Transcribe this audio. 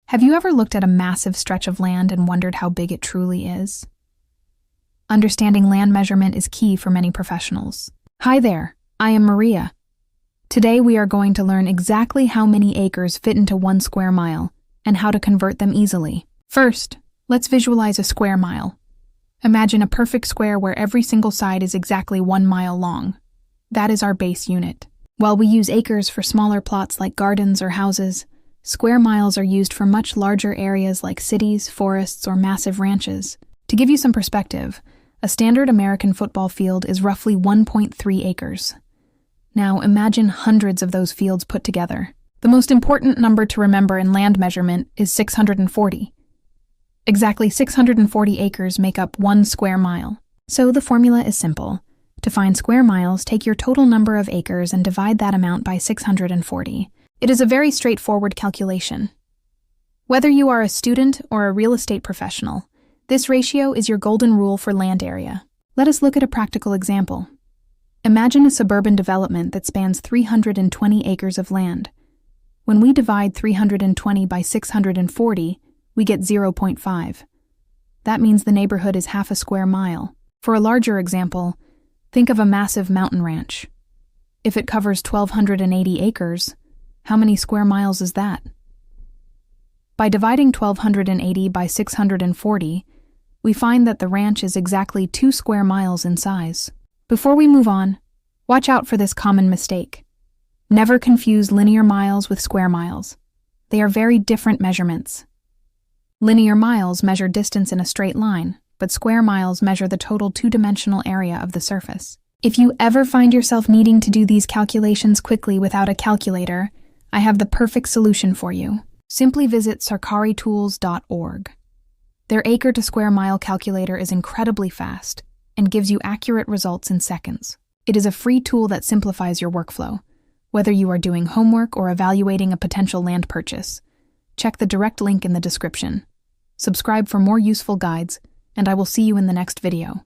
Have you ever looked at a massive stretch of land and wondered how big it truly is? Understanding land measurement is key for many professionals. Hi there, I am Maria. Today we are going to learn exactly how many acres fit into 1 square mile and how to convert them easily. First, let's visualize a square mile. Imagine a perfect square where every single side is exactly 1 mile long. That is our base unit. While we use acres for smaller plots like gardens or houses, square miles are used for much larger areas like cities, forests, or massive ranches. To give you some perspective, a standard American football field is roughly 1.3 acres. Now imagine hundreds of those fields put together. The most important number to remember in land measurement is 640. Exactly 640 acres make up 1 square mile. So the formula is simple. To find square miles, take your total number of acres and divide that amount by 640. It is a very straightforward calculation. Whether you are a student or a real estate professional, this ratio is your golden rule for land area. Let us look at a practical example. Imagine a suburban development that spans 320 acres of land. When we divide 320 by 640, we get 0.5. That means the neighborhood is half a square mile. For a larger example, think of a massive mountain ranch. If it covers 1,280 acres, how many square miles is that? By dividing 1,280 by 640, we find that the ranch is exactly 2 square miles in size. Before we move on, watch out for this common mistake. Never confuse linear miles with square miles. They are very different measurements. Linear miles measure distance in a straight line, but square miles measure the total two-dimensional area of the surface. If you ever find yourself needing to do these calculations quickly without a calculator, I have the perfect solution for you. Simply visit SarkariTools.org. Their acre to square mile calculator is incredibly fast and gives you accurate results in seconds. It is a free tool that simplifies your workflow, whether you are doing homework or evaluating a potential land purchase. Check the direct link in the description. Subscribe for more useful guides, and I will see you in the next video.